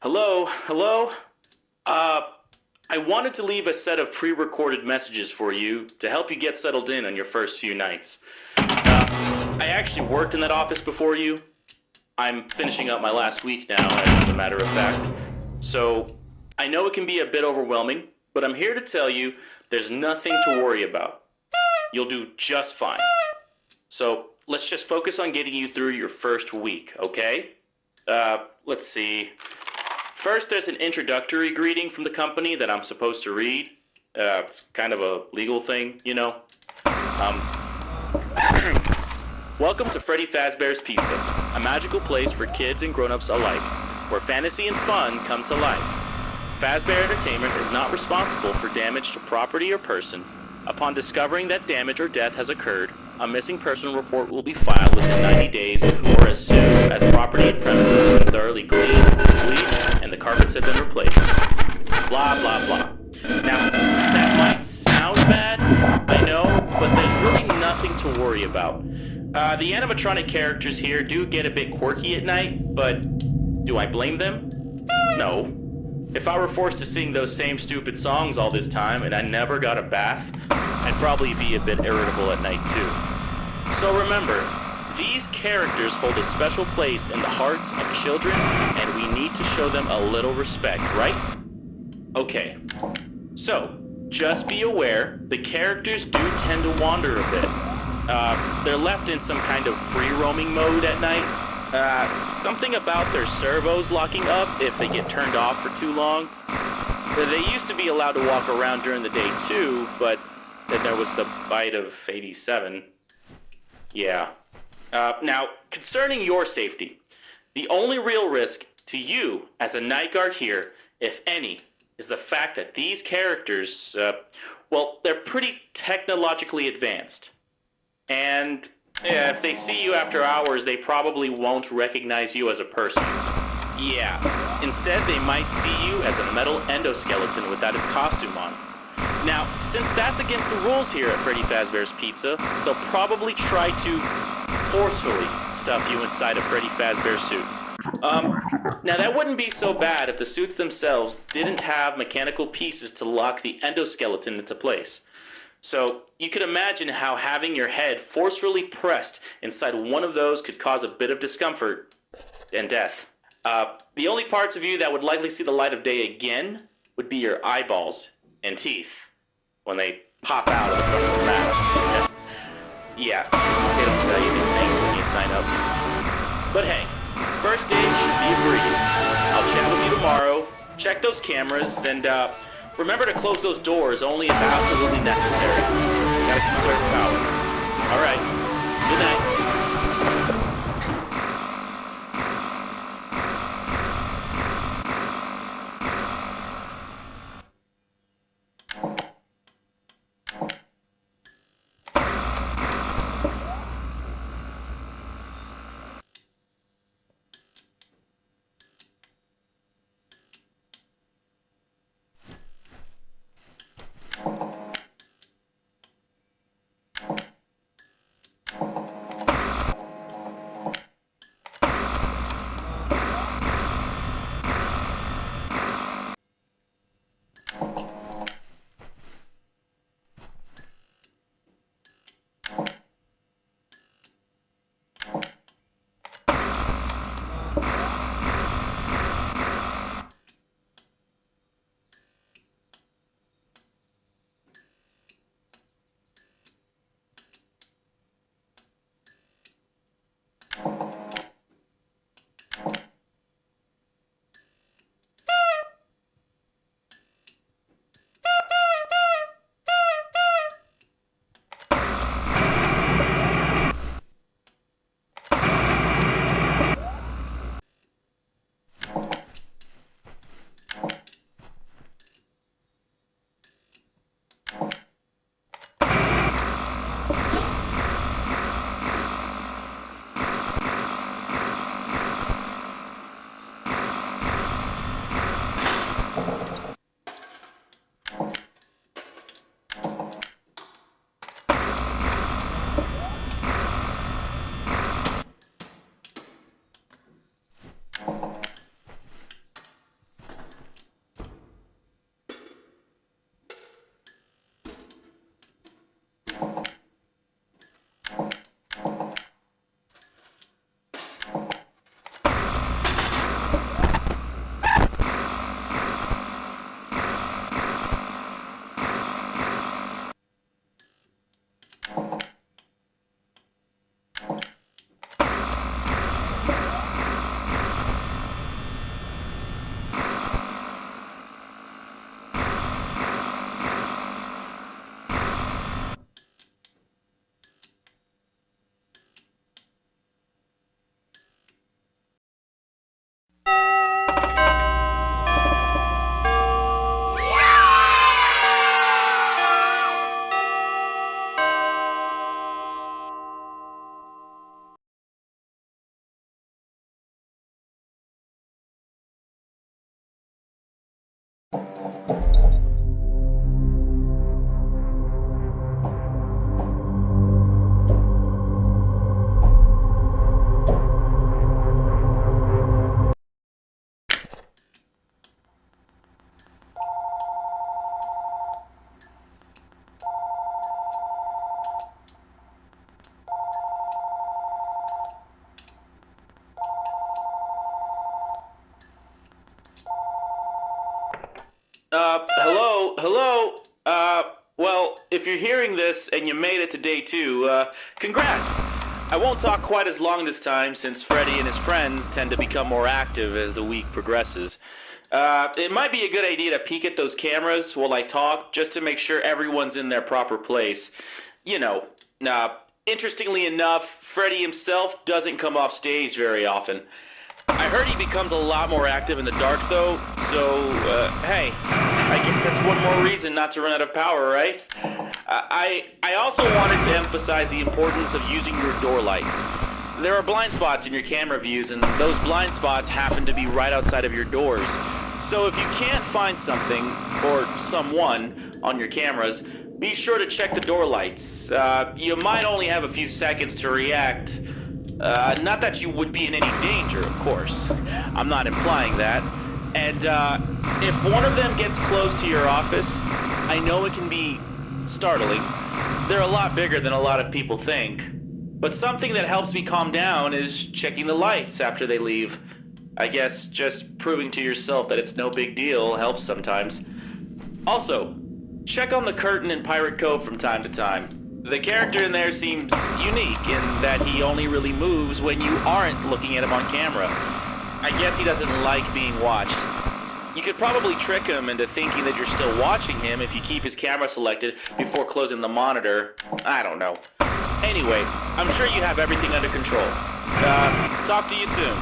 Hello, hello? I wanted to leave a set of pre-recorded messages for you to help you get settled in on your first few nights. I actually worked in that office before you. I'm finishing up my last week now, as a matter of fact. So, I know it can be a bit overwhelming, but I'm here to tell you there's nothing to worry about. You'll do just fine. So, let's just focus on getting you through your first week, okay? Let's see. First, there's an introductory greeting from the company that I'm supposed to read. It's kind of a legal thing, you know. Welcome to Freddy Fazbear's Pizza, a magical place for kids and grown-ups alike, where fantasy and fun come to life. Fazbear Entertainment is not responsible for damage to property or person. Upon discovering that damage or death has occurred, a missing person report will be filed within 90 days or as soon as property and premises have been thoroughly cleaned, bleached, and the carpets have been replaced. Blah, blah, blah. Now, that might sound bad, I know, but there's really nothing to worry about. The animatronic characters here do get a bit quirky at night, but do I blame them? No. If I were forced to sing those same stupid songs all this time and I never got a bath, I'd probably be a bit irritable at night too. So remember, these characters hold a special place in the hearts of children, and we need to show them a little respect, right? Okay. So, just be aware, the characters do tend to wander a bit. They're left in some kind of free-roaming mode at night. Something about their servos locking up if they get turned off for too long. They used to be allowed to walk around during the day too, but then there was the bite of 87. Yeah. Now, concerning your safety, the only real risk to you as a night guard here, if any, is the fact that these characters, well, they're pretty technologically advanced. And if they see you after hours, they probably won't recognize you as a person. Yeah, instead they might see you as a metal endoskeleton without its costume on. Now, since that's against the rules here at Freddy Fazbear's Pizza, they'll probably try to forcefully stuff you inside a Freddy Fazbear suit. Now that wouldn't be so bad if the suits themselves didn't have mechanical pieces to lock the endoskeleton into place. So, you could imagine how having your head forcefully pressed inside one of those could cause a bit of discomfort and death. The only parts of you that would likely see the light of day again would be your eyeballs and teeth when they pop out of the front of the mask. Yeah, they don't tell you these things when you sign up. But hey, first day should be a breeze. I'll chat with you tomorrow, check those cameras, and remember to close those doors only if absolutely necessary. Gotta conserve power. Alright, good night. Hello? Well, if you're hearing this and you made it to day 2, congrats! I won't talk quite as long this time since Freddy and his friends tend to become more active as the week progresses. It might be a good idea to peek at those cameras while I talk, just to make sure everyone's in their proper place. You know, interestingly enough, Freddy himself doesn't come off stage very often. I heard he becomes a lot more active in the dark, though, so, hey, I guess that's one more reason not to run out of power, right? I also wanted to emphasize the importance of using your door lights. There are blind spots in your camera views, and those blind spots happen to be right outside of your doors. So if you can't find something, or someone, on your cameras, be sure to check the door lights. You might only have a few seconds to react. Not that you would be in any danger, of course. I'm not implying that. And, if one of them gets close to your office, I know it can be startling. They're a lot bigger than a lot of people think. But something that helps me calm down is checking the lights after they leave. I guess just proving to yourself that it's no big deal helps sometimes. Also, check on the curtain in Pirate Cove from time to time. The character in there seems unique in that he only really moves when you aren't looking at him on camera. I guess he doesn't like being watched. You could probably trick him into thinking that you're still watching him if you keep his camera selected before closing the monitor. I don't know. Anyway, I'm sure you have everything under control. Talk to you soon.